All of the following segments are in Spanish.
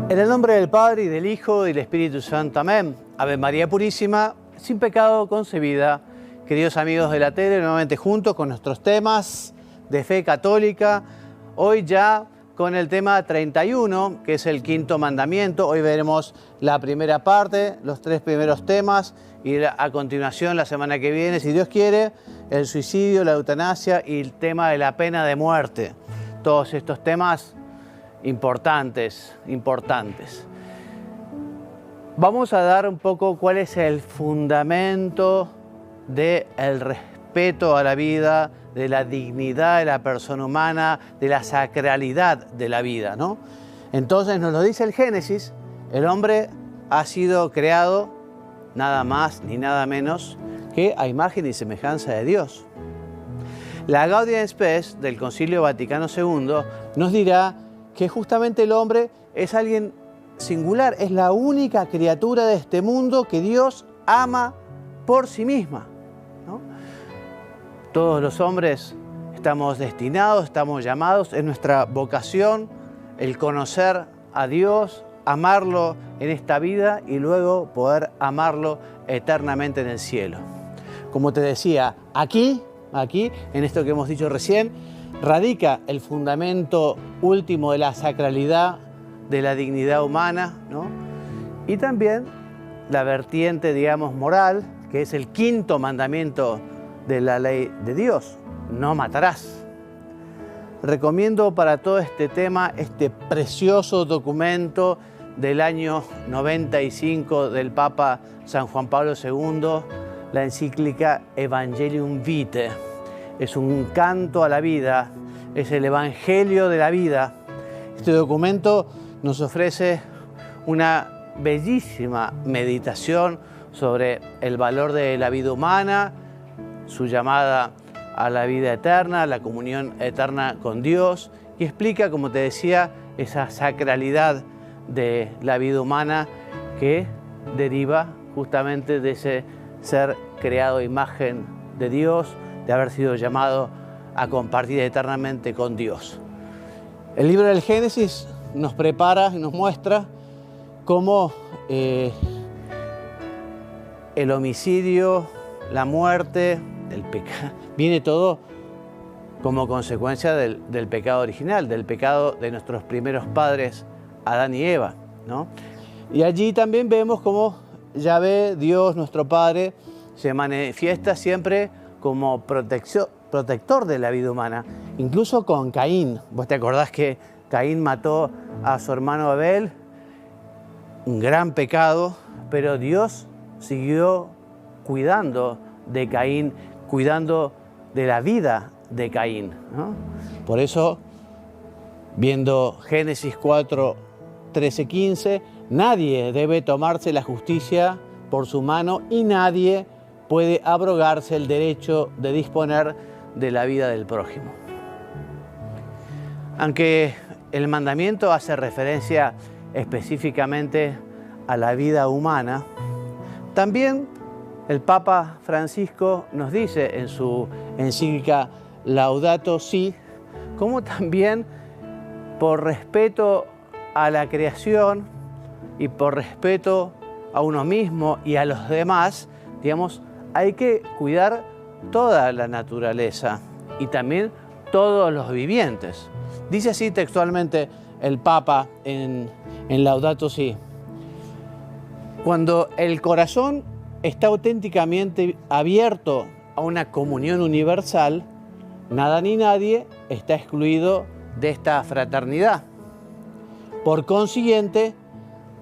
En el nombre del Padre, y del Hijo, y del Espíritu Santo. Amén. Ave María Purísima, sin pecado concebida. Queridos amigos de la tele, nuevamente juntos con nuestros temas de fe católica. Hoy ya con el tema 31, que es el quinto mandamiento. Hoy veremos la primera parte, los 3 primeros temas, y a continuación, la semana que viene, si Dios quiere, el suicidio, la eutanasia y el tema de la pena de muerte. Todos estos temas importantes. Vamos a dar un poco cuál es el fundamento del respeto a la vida, de la dignidad de la persona humana, de la sacralidad de la vida, ¿no? Entonces nos lo dice el Génesis, el hombre ha sido creado nada más ni nada menos que a imagen y semejanza de Dios. La Gaudium Spes del Concilio Vaticano II nos dirá que justamente el hombre es alguien singular, es la única criatura de este mundo que Dios ama por sí misma, ¿no? Todos los hombres estamos destinados, estamos llamados, es nuestra vocación el conocer a Dios, amarlo en esta vida y luego poder amarlo eternamente en el cielo. Como te decía, aquí, en esto que hemos dicho recién, radica el fundamento último de la sacralidad, de la dignidad humana, ¿no? Y también la vertiente, digamos, moral, que es el quinto mandamiento de la ley de Dios: no matarás. Recomiendo para todo este tema este precioso documento del año 95 del Papa San Juan Pablo II, la encíclica Evangelium Vitae. Es un canto a la vida, es el Evangelio de la vida. Este documento nos ofrece una bellísima meditación sobre el valor de la vida humana, su llamada a la vida eterna, la comunión eterna con Dios, y explica, como te decía, esa sacralidad de la vida humana que deriva justamente de ese ser creado a imagen de Dios, de haber sido llamado a compartir eternamente con Dios. El libro del Génesis nos prepara y nos muestra cómo el homicidio, la muerte, el pecado, viene todo como consecuencia del pecado original, del pecado de nuestros primeros padres, Adán y Eva, ¿no? Y allí también vemos cómo Yahvé, Dios, nuestro Padre, se manifiesta siempre como protector de la vida humana, incluso con Caín. ¿Vos te acordás que Caín mató a su hermano Abel? Un gran pecado, pero Dios siguió cuidando de Caín, cuidando de la vida de Caín, ¿no? Por eso, viendo Génesis 4, 13, 15, nadie debe tomarse la justicia por su mano y nadie puede abrogarse el derecho de disponer de la vida del prójimo. Aunque el mandamiento hace referencia específicamente a la vida humana, también el Papa Francisco nos dice en su encíclica Laudato Si, como también por respeto a la creación y por respeto a uno mismo y a los demás, digamos, hay que cuidar toda la naturaleza y también todos los vivientes. Dice así textualmente el Papa en Laudato Si: cuando el corazón está auténticamente abierto a una comunión universal, nada ni nadie está excluido de esta fraternidad. Por consiguiente,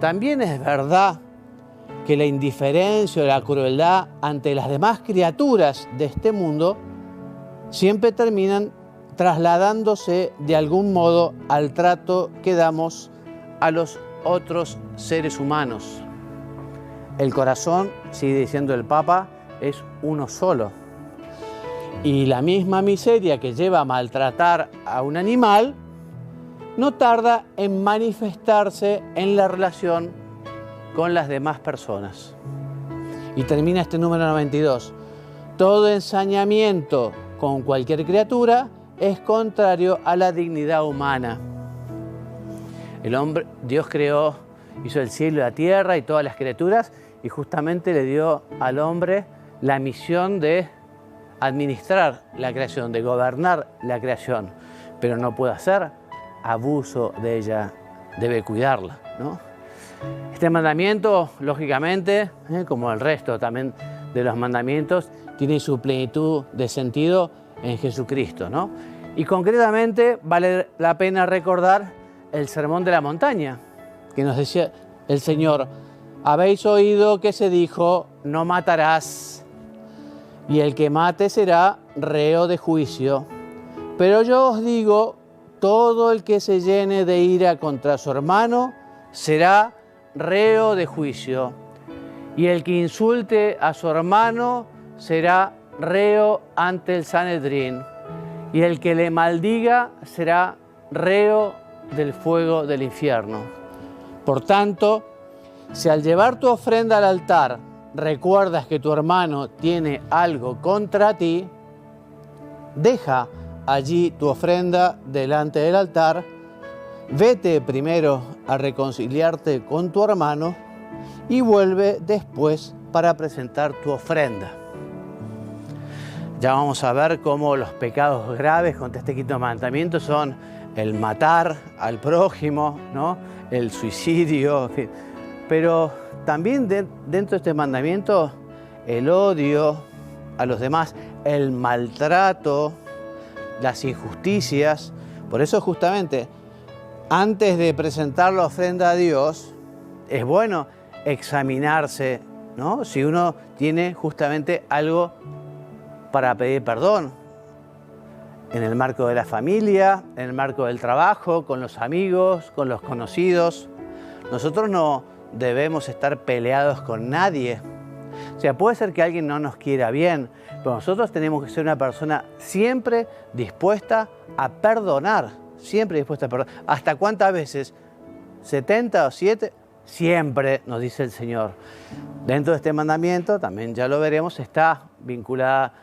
también es verdad que la indiferencia o la crueldad ante las demás criaturas de este mundo siempre terminan trasladándose de algún modo al trato que damos a los otros seres humanos. El corazón, sigue diciendo el Papa, es uno solo. Y la misma miseria que lleva a maltratar a un animal no tarda en manifestarse en la relación con las demás personas. Y termina este número 92. Todo ensañamiento con cualquier criatura es contrario a la dignidad humana. Dios creó, hizo el cielo y la tierra y todas las criaturas, y justamente le dio al hombre la misión de administrar la creación, de gobernar la creación, pero no puede hacer abuso de ella, debe cuidarla, ¿no? Este mandamiento, lógicamente, como el resto también de los mandamientos, tiene su plenitud de sentido en Jesucristo, ¿no? Y concretamente vale la pena recordar el Sermón de la Montaña, que nos decía el Señor: habéis oído que se dijo, no matarás, y el que mate será reo de juicio. Pero yo os digo, todo el que se llene de ira contra su hermano será reo de juicio, y el que insulte a su hermano será reo ante el Sanedrín, y el que le maldiga será reo del fuego del infierno. Por tanto, si al llevar tu ofrenda al altar recuerdas que tu hermano tiene algo contra ti, deja allí tu ofrenda delante del altar, vete primero a reconciliarte con tu hermano y vuelve después para presentar tu ofrenda. Ya vamos a ver cómo los pecados graves contra este quinto mandamiento son el matar al prójimo, ¿no? El suicidio, en fin. Pero también dentro de este mandamiento, el odio a los demás, el maltrato, las injusticias. Por eso justamente, antes de presentar la ofrenda a Dios, es bueno examinarse, ¿no? Si uno tiene justamente algo para pedir perdón, en el marco de la familia, en el marco del trabajo, con los amigos, con los conocidos. Nosotros no debemos estar peleados con nadie. O sea, puede ser que alguien no nos quiera bien, pero nosotros tenemos que ser una persona siempre dispuesta a perdonar, siempre dispuesta a perdonar. ¿Hasta cuántas veces? ¿70 o 7? Siempre, nos dice el Señor. Dentro de este mandamiento, también ya lo veremos, está vinculada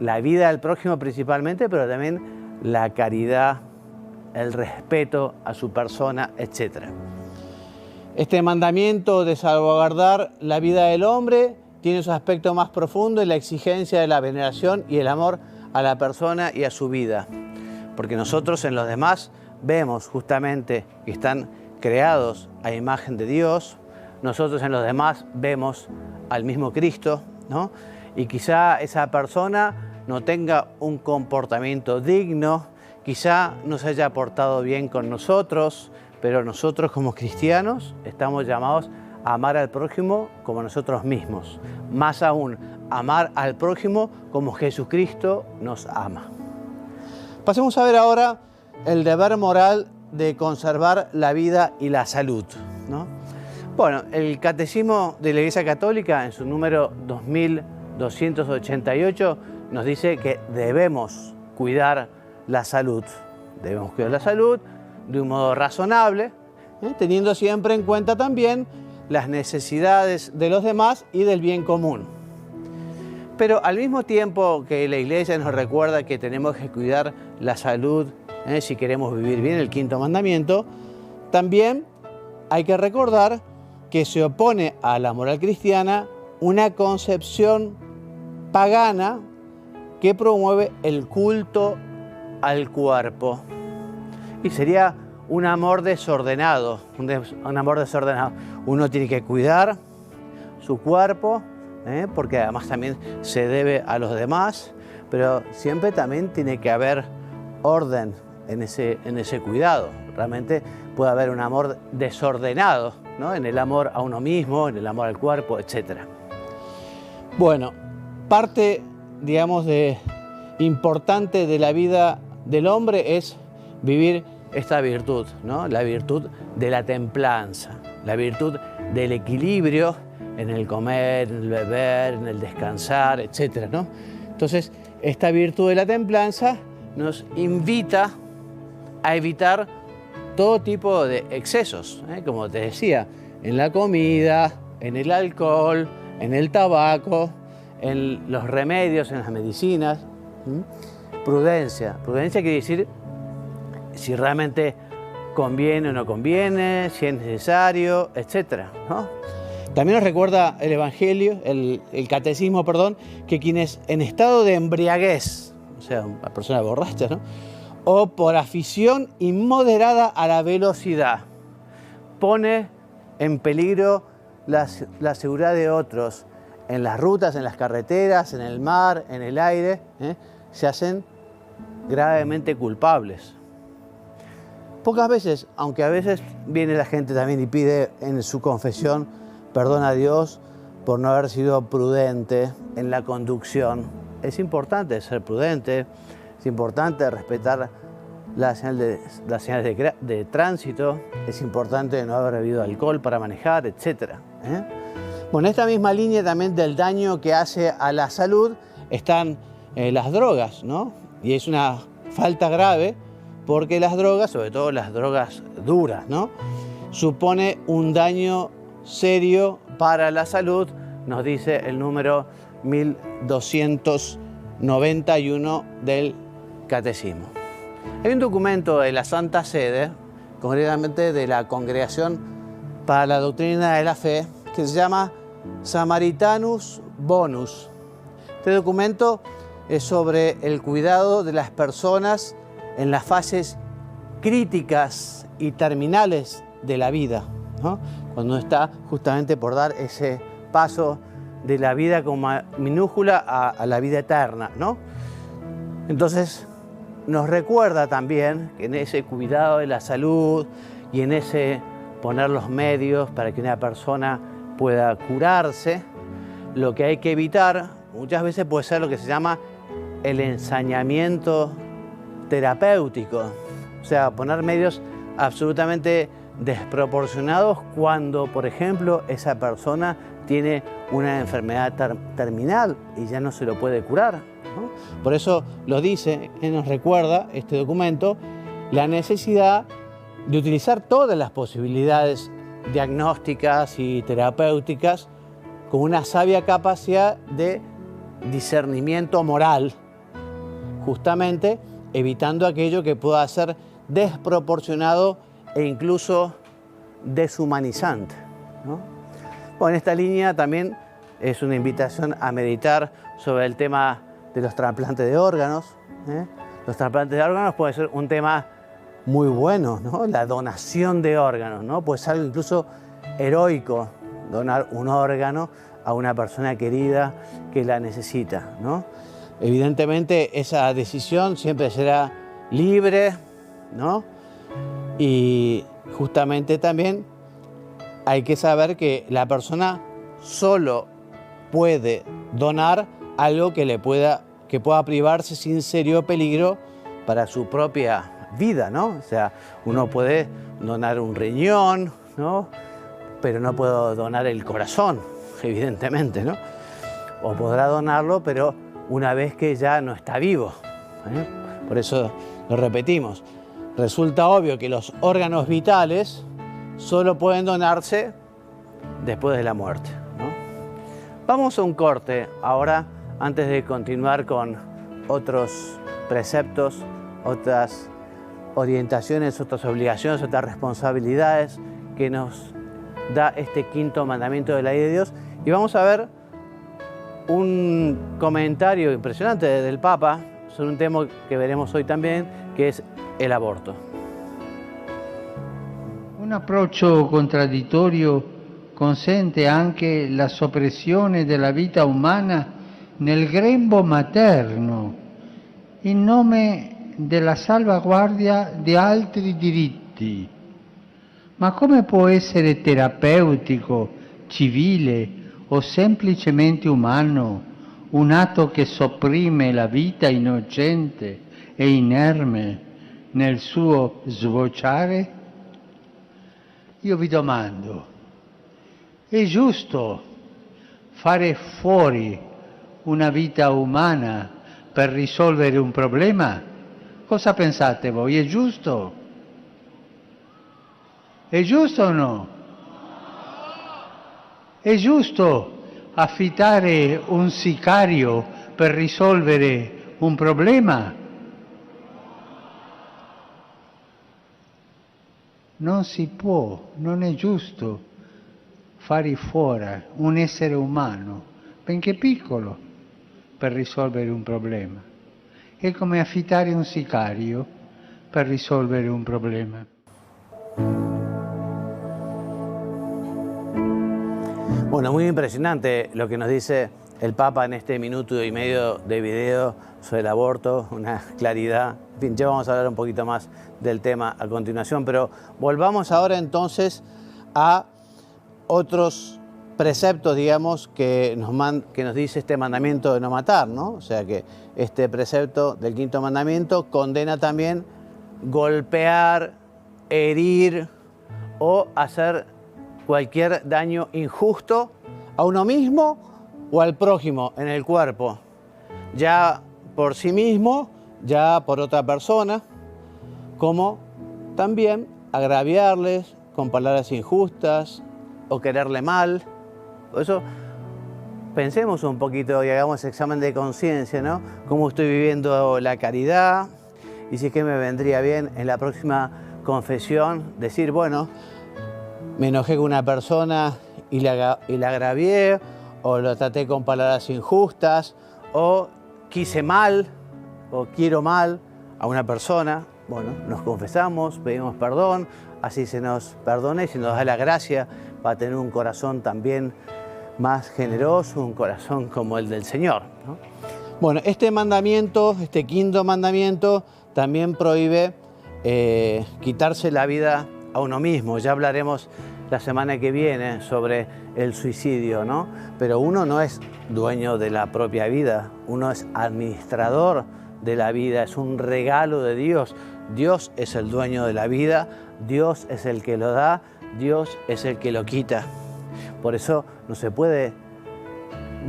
la vida del prójimo principalmente, pero también la caridad, el respeto a su persona, etc. Este mandamiento de salvaguardar la vida del hombre tiene su aspecto más profundo en la exigencia de la veneración y el amor a la persona y a su vida. Porque nosotros en los demás vemos justamente que están creados a imagen de Dios, nosotros en los demás vemos al mismo Cristo, ¿no? Y quizá esa persona no tenga un comportamiento digno, quizá no se haya portado bien con nosotros, pero nosotros como cristianos estamos llamados a amar al prójimo como nosotros mismos. Más aún, amar al prójimo como Jesucristo nos ama. Pasemos a ver ahora el deber moral de conservar la vida y la salud, ¿no? Bueno, el Catecismo de la Iglesia Católica, en su número 2288, nos dice que debemos cuidar la salud. Debemos cuidar la salud de un modo razonable, teniendo siempre en cuenta también las necesidades de los demás y del bien común. Pero al mismo tiempo que la Iglesia nos recuerda que tenemos que cuidar la salud, si queremos vivir bien, el quinto mandamiento, también hay que recordar que se opone a la moral cristiana una concepción pagana que promueve el culto al cuerpo. Y sería un amor desordenado, un amor desordenado. Uno tiene que cuidar su cuerpo, porque además también se debe a los demás, pero siempre también tiene que haber orden en ese cuidado. Realmente puede haber un amor desordenado, ¿no? En el amor a uno mismo, en el amor al cuerpo, etc. Bueno, parte, digamos, importante de la vida del hombre es vivir esta virtud, ¿no? La virtud de la templanza, la virtud del equilibrio en el comer, en el beber, en el descansar, etc., ¿no? Entonces, esta virtud de la templanza nos invita a evitar todo tipo de excesos, como te decía, en la comida, en el alcohol, en el tabaco, en los remedios, en las medicinas. Prudencia. Prudencia quiere decir, si realmente conviene o no conviene, si es necesario, etc., ¿no? También nos recuerda el Evangelio, el Catecismo, perdón, que quienes en estado de embriaguez, o sea, una persona borracha, ¿no?, o por afición inmoderada a la velocidad, pone en peligro la seguridad de otros en las rutas, en las carreteras, en el mar, en el aire, se hacen gravemente culpables. Pocas veces, aunque a veces viene la gente también y pide en su confesión perdón a Dios por no haber sido prudente en la conducción. Es importante ser prudente, es importante respetar las señales de tránsito, es importante no haber bebido alcohol para manejar, etc. Bueno, en esta misma línea también del daño que hace a la salud están las drogas, ¿no? Y es una falta grave porque las drogas, sobre todo las drogas duras, ¿no?, supone un daño serio para la salud, nos dice el número 1291 del Catecismo. Hay un documento de la Santa Sede, concretamente de la Congregación para la Doctrina de la Fe, que se llama Samaritanus Bonus. Este documento es sobre el cuidado de las personas en las fases críticas y terminales de la vida, ¿no?, cuando está justamente por dar ese paso de la vida como minúscula a la vida eterna, ¿no? Entonces, nos recuerda también que en ese cuidado de la salud y en ese poner los medios para que una persona pueda curarse, lo que hay que evitar muchas veces puede ser lo que se llama el ensañamiento terapéutico, o sea, poner medios absolutamente desproporcionados cuando, por ejemplo, esa persona tiene una enfermedad terminal y ya no se lo puede curar, ¿no? Por eso lo dice, nos recuerda este documento, la necesidad de utilizar todas las posibilidades diagnósticas y terapéuticas con una sabia capacidad de discernimiento moral, justamente evitando aquello que pueda ser desproporcionado e incluso deshumanizante, ¿no? Bueno, en esta línea también es una invitación a meditar sobre el tema de los trasplantes de órganos. Los trasplantes de órganos puede ser un tema muy bueno, ¿no? La donación de órganos, ¿no? Puede ser algo incluso heroico, donar un órgano a una persona querida que la necesita, ¿no? Evidentemente esa decisión siempre será libre, ¿no? Y justamente también hay que saber que la persona solo puede donar algo que pueda privarse sin serio peligro para su propia vida, ¿no? O sea, uno puede donar un riñón, ¿no?, pero no puede donar el corazón, evidentemente, ¿no? O podrá donarlo, pero una vez que ya no está vivo, ¿eh? Por eso lo repetimos. Resulta obvio que los órganos vitales solo pueden donarse después de la muerte, ¿no? Vamos a un corte ahora, antes de continuar con otros preceptos, otras orientaciones, otras obligaciones, otras responsabilidades que nos da este quinto mandamiento de la ley de Dios. Y vamos a ver un comentario impresionante del Papa sobre un tema que veremos hoy también, que es el aborto. Un approccio contraddittorio consente anche la soppressione della vita umana nel grembo materno, in nome della salvaguardia di altri diritti. Ma come può essere terapeutico, civile o semplicemente umano un atto che sopprime la vita innocente e inerme nel suo sbocciare? Io vi domando, è giusto fare fuori una vita umana per risolvere un problema? Cosa pensate voi? È giusto? È giusto o no? È giusto affittare un sicario per risolvere un problema? non si può, non è giusto fare fuori un essere umano, benché piccolo, per risolvere un problema. È come affittare un sicario per risolvere un problema. Bueno, muy impresionante lo que nos dice el Papa en este minuto y medio de video sobre el aborto, una claridad. En fin, ya vamos a hablar un poquito más del tema a continuación, pero volvamos ahora entonces a otros preceptos, digamos, que nos dice este mandamiento de no matar, ¿no? O sea que este precepto del quinto mandamiento condena también golpear, herir o hacer cualquier daño injusto a uno mismo o al prójimo en el cuerpo, ya por sí mismo, ya por otra persona, como también agraviarles con palabras injustas o quererle mal. Por eso pensemos un poquito y hagamos examen de conciencia, ¿no? Cómo estoy viviendo la caridad y si es que me vendría bien en la próxima confesión decir, bueno, me enojé con una persona y la agravié, o lo traté con palabras injustas, o quise mal, o quiero mal a una persona. Bueno, nos confesamos, pedimos perdón, así se nos perdone y se nos da la gracia para tener un corazón también más generoso, un corazón como el del Señor, ¿no? Bueno, este mandamiento, este quinto mandamiento, también prohíbe quitarse la vida a uno mismo. Ya hablaremos la semana que viene sobre el suicidio, ¿no? Pero uno no es dueño de la propia vida, uno es administrador de la vida, es un regalo de Dios. Dios es el dueño de la vida, Dios es el que lo da, Dios es el que lo quita. Por eso no se puede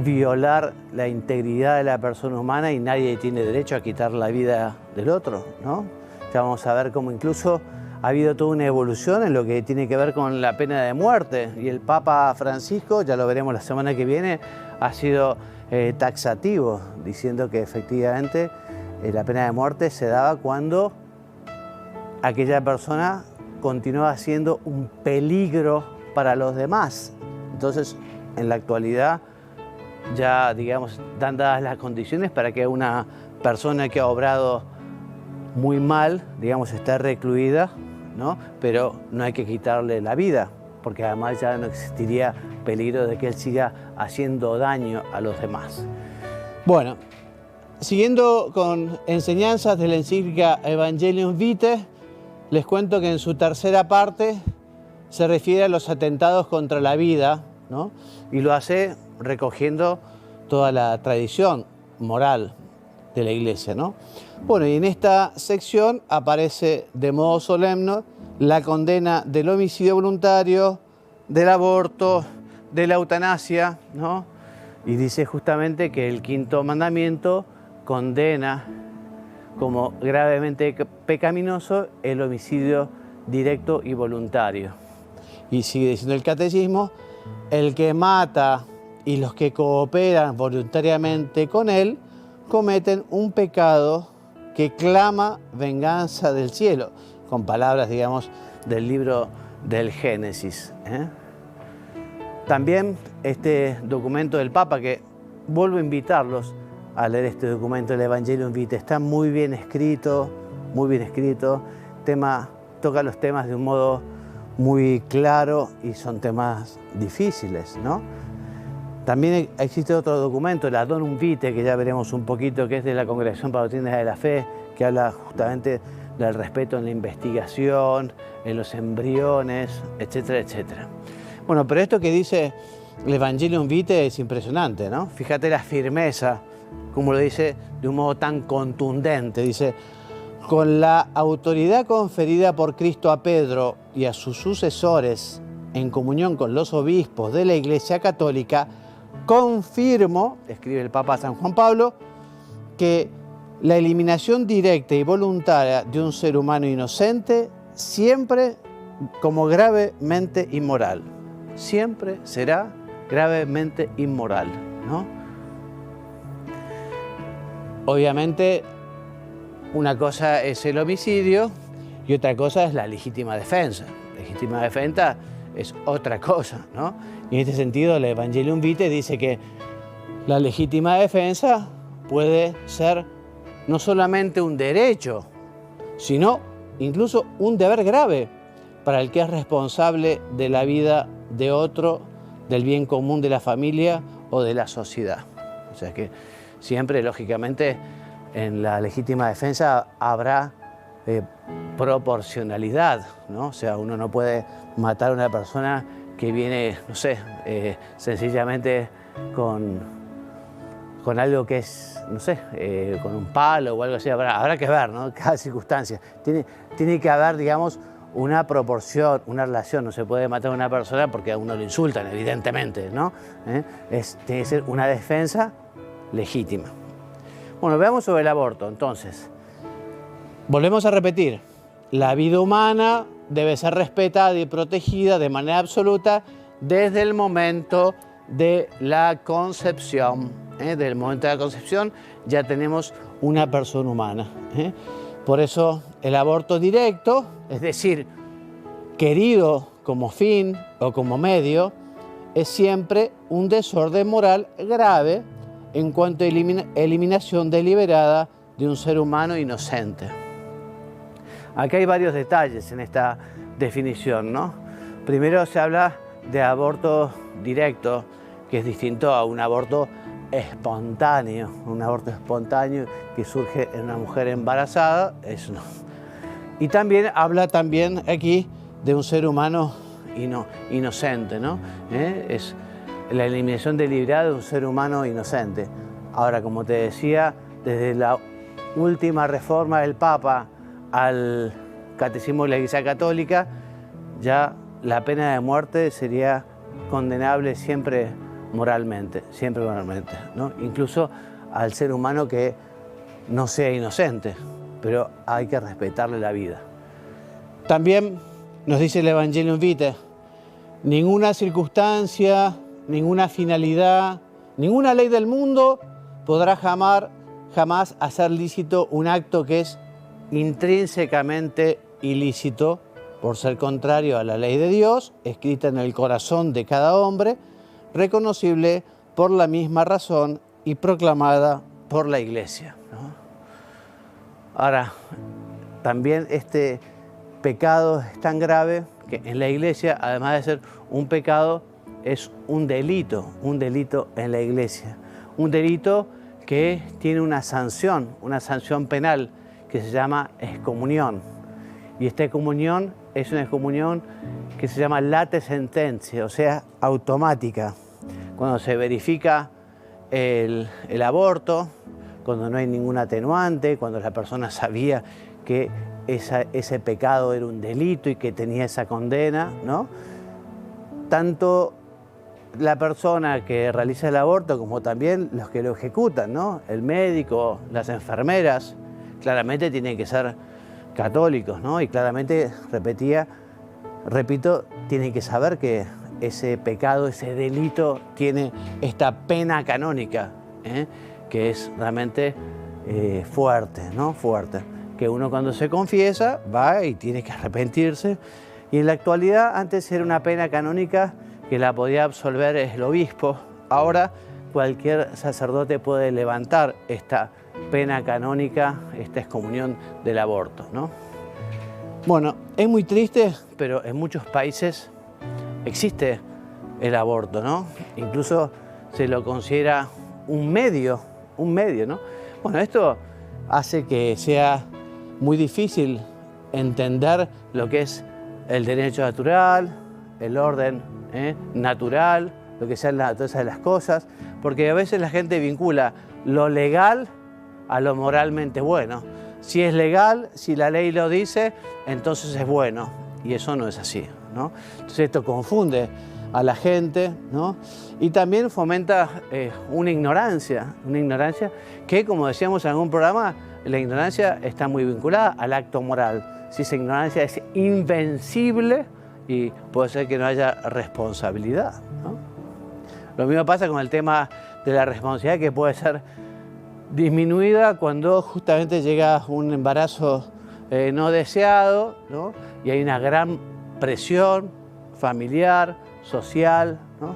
violar la integridad de la persona humana y nadie tiene derecho a quitar la vida del otro, ¿no? Ya vamos a ver cómo incluso ha habido toda una evolución en lo que tiene que ver con la pena de muerte y el Papa Francisco, ya lo veremos la semana que viene, ha sido taxativo, diciendo que efectivamente la pena de muerte se daba cuando aquella persona continuaba siendo un peligro para los demás. Entonces, en la actualidad ya, digamos, están dadas las condiciones para que una persona que ha obrado muy mal, digamos, esté recluida, ¿no? Pero no hay que quitarle la vida, porque además ya no existiría peligro de que él siga haciendo daño a los demás. Bueno, siguiendo con enseñanzas de la encíclica Evangelium Vitae, les cuento que en su tercera parte se refiere a los atentados contra la vida, ¿no? Y lo hace recogiendo toda la tradición moral de la Iglesia, ¿no? Bueno, y en esta sección aparece de modo solemne la condena del homicidio voluntario, del aborto, de la eutanasia, ¿no? Y dice justamente que el quinto mandamiento condena como gravemente pecaminoso el homicidio directo y voluntario. Y sigue diciendo el catecismo, el que mata y los que cooperan voluntariamente con él cometen un pecado que clama venganza del cielo, con palabras, digamos, del libro del Génesis, ¿eh? También este documento del Papa, que vuelvo a invitarlos a leer este documento, el Evangelium Vitae, está muy bien escrito, toca los temas de un modo muy claro y son temas difíciles, ¿no? También existe otro documento, el Adonum Vitae, que ya veremos un poquito, que es de la Congregación para Doctrinas de la Fe, que habla justamente del respeto en la investigación, en los embriones, etcétera, etcétera. Bueno, pero esto que dice el Evangelium Vitae es impresionante, ¿no? Fíjate la firmeza, como lo dice de un modo tan contundente. Dice, con la autoridad conferida por Cristo a Pedro y a sus sucesores, en comunión con los obispos de la Iglesia Católica, confirmo, escribe el Papa San Juan Pablo, que la eliminación directa y voluntaria de un ser humano inocente siempre como gravemente inmoral. Siempre será gravemente inmoral, ¿no? Obviamente, una cosa es el homicidio y otra cosa es la legítima defensa. legítima defensa es otra cosa, ¿no? Y en este sentido, el Evangelium Vitae dice que la legítima defensa puede ser no solamente un derecho, sino incluso un deber grave para el que es responsable de la vida de otro, del bien común de la familia o de la sociedad. O sea que siempre, lógicamente, en la legítima defensa habrá proporcionalidad, ¿no? O sea, uno no puede matar a una persona que viene, no sé, sencillamente con algo que es, no sé, con un palo o algo así. Habrá que ver, ¿no? Cada circunstancia. Tiene que haber, digamos, una proporción, una relación. No se puede matar a una persona porque a uno lo insultan, evidentemente, ¿no? Tiene que ser una defensa legítima. Bueno, veamos sobre el aborto. Entonces, volvemos a repetir. La vida humana debe ser respetada y protegida de manera absoluta desde el momento de la concepción. Desde el momento de la concepción ya tenemos una persona humana. Por eso el aborto directo, es decir, querido como fin o como medio, es siempre un desorden moral grave en cuanto a eliminación deliberada de un ser humano inocente. Aquí hay varios detalles en esta definición, ¿no? Primero se habla de aborto directo, que es distinto a un aborto espontáneo. Un aborto espontáneo que surge en una mujer embarazada, eso no. Y también habla aquí de un ser humano inocente, ¿no? Es la eliminación deliberada de un ser humano inocente. Ahora, como te decía, desde la última reforma del Papa al Catecismo de la Iglesia Católica, ya la pena de muerte sería condenable siempre moralmente, ¿no? Incluso al ser humano que no sea inocente, pero hay que respetarle la vida. También nos dice el Evangelium Vitae, ninguna circunstancia, ninguna finalidad, ninguna ley del mundo podrá jamás hacer lícito un acto que es intrínsecamente ilícito por ser contrario a la ley de Dios, escrita en el corazón de cada hombre, reconocible por la misma razón y proclamada por la Iglesia, ¿no? Ahora, también este pecado es tan grave que en la Iglesia, además de ser un pecado, es un delito en la Iglesia. Un delito que tiene una sanción penal que se llama excomunión. Y esta excomunión es una excomunión que se llama late sentencia, o sea, automática. Cuando se verifica el aborto, cuando no hay ningún atenuante, cuando la persona sabía que ese pecado era un delito y que tenía esa condena, ¿no? Tanto la persona que realiza el aborto como también los que lo ejecutan, ¿no? El médico, las enfermeras, claramente tienen que ser católicos, ¿no? Y claramente, repito, tienen que saber que ese pecado, ese delito tiene esta pena canónica, que es realmente fuerte, ¿no? Fuerte. Que uno cuando se confiesa va y tiene que arrepentirse. Y en la actualidad, antes era una pena canónica que la podía absolver el obispo. Ahora cualquier sacerdote puede levantar esta pena canónica, esta excomunión del aborto, ¿no? Bueno, es muy triste, pero en muchos países existe el aborto, ¿no? Incluso se lo considera un medio, ¿no? Bueno, esto hace que sea muy difícil entender lo que es el derecho natural, el orden natural, lo que sean la naturaleza de las cosas, porque a veces la gente vincula lo legal a lo moralmente bueno. Si es legal, si la ley lo dice, entonces es bueno, y eso no es así, ¿no? Entonces esto confunde a la gente, ¿no? Y también fomenta una ignorancia que, como decíamos en algún programa, la ignorancia está muy vinculada al acto moral. Si esa ignorancia es invencible y puede ser que no haya responsabilidad, ¿no? Lo mismo pasa con el tema de la responsabilidad, que puede ser disminuida cuando justamente llega un embarazo no deseado, ¿no? Y hay una gran presión familiar, social, ¿no?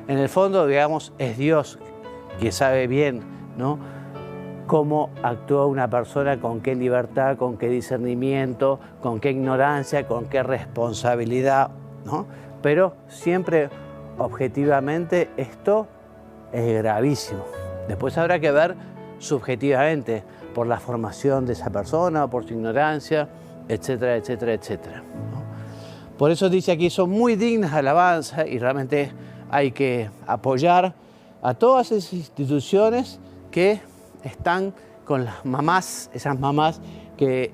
En el fondo, digamos, es Dios que sabe bien, ¿no?, cómo actúa una persona, con qué libertad, con qué discernimiento, con qué ignorancia, con qué responsabilidad, ¿no? Pero siempre, objetivamente, esto es gravísimo. Después habrá que ver subjetivamente, por la formación de esa persona, por su ignorancia, etcétera, etcétera, etcétera, ¿no? Por eso dice aquí, son muy dignas de alabanza y realmente hay que apoyar a todas esas instituciones que están con las mamás, esas mamás que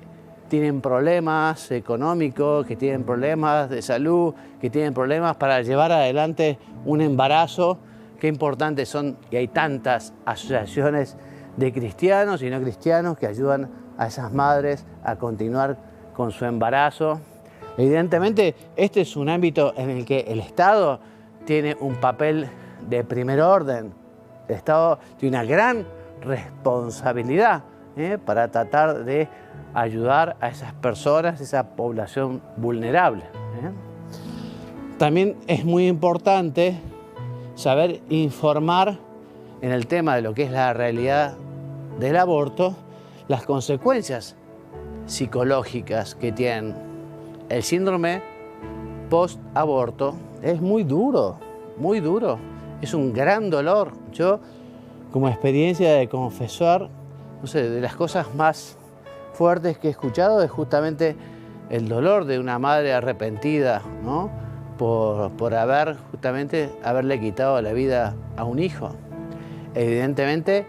tienen problemas económicos, que tienen problemas de salud, que tienen problemas para llevar adelante un embarazo. Qué importantes son, y hay tantas asociaciones de cristianos y no cristianos que ayudan a esas madres a continuar con su embarazo. Evidentemente, este es un ámbito en el que el Estado tiene un papel de primer orden. El Estado tiene una gran responsabilidad para tratar de ayudar a esas personas, esa población vulnerable. También es muy importante saber informar en el tema de lo que es la realidad del aborto, las consecuencias psicológicas que tienen. El síndrome post-aborto es muy duro, muy duro. Es un gran dolor. Yo, como experiencia de confesor, no sé, de las cosas más fuertes que he escuchado es justamente el dolor de una madre arrepentida, ¿no?, por haberle quitado la vida a un hijo. Evidentemente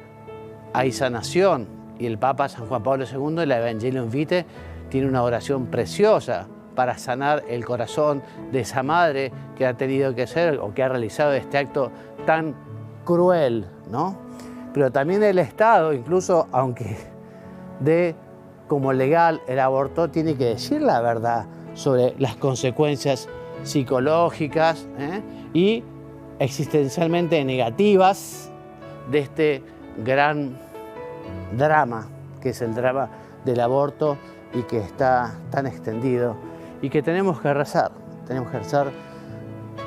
hay sanación y el Papa San Juan Pablo II, el Evangelium Vitae, tiene una oración preciosa para sanar el corazón de esa madre que ha tenido que hacer o que ha realizado este acto tan cruel, ¿no? Pero también el Estado, incluso aunque dé como legal el aborto, tiene que decir la verdad sobre las consecuencias psicológicas y existencialmente negativas de este gran drama, que es el drama del aborto y que está tan extendido y que tenemos que rezar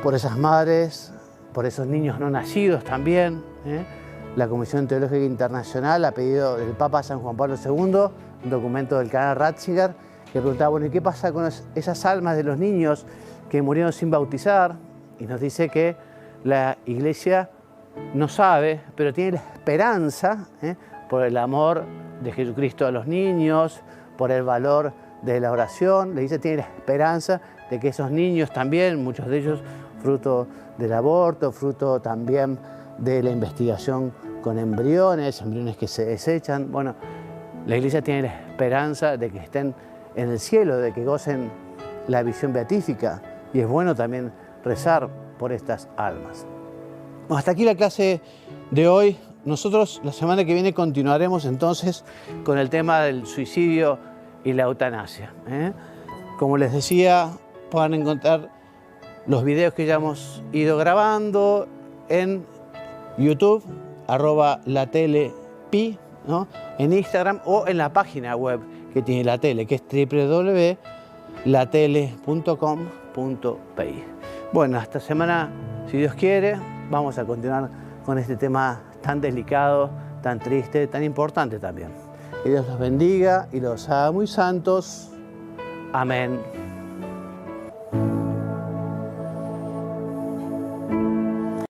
por esas madres, por esos niños no nacidos también. La Comisión Teológica Internacional, a pedido del Papa San Juan Pablo II, un documento del canal Ratzinger, que preguntaba, bueno, ¿y qué pasa con esas almas de los niños que murieron sin bautizar? Y nos dice que la Iglesia no sabe, pero tiene la esperanza, por el amor de Jesucristo a los niños, por el valor de la oración. La Iglesia tiene la esperanza de que esos niños también, muchos de ellos fruto del aborto, fruto también de la investigación con embriones que se desechan. Bueno, la Iglesia tiene la esperanza de que estén en el cielo, de que gocen la visión beatífica. Y es bueno también rezar por estas almas. Bueno, hasta aquí la clase de hoy. Nosotros la semana que viene continuaremos entonces con el tema del suicidio y la eutanasia. Como les decía, pueden encontrar los videos que ya hemos ido grabando en YouTube, @latelepi, ¿no?, en Instagram o en la página web que tiene la tele, que es www.latele.com.pi. Bueno, hasta semana, si Dios quiere, vamos a continuar con este tema tan delicado, tan triste, tan importante también. Que Dios los bendiga y los haga muy santos. Amén.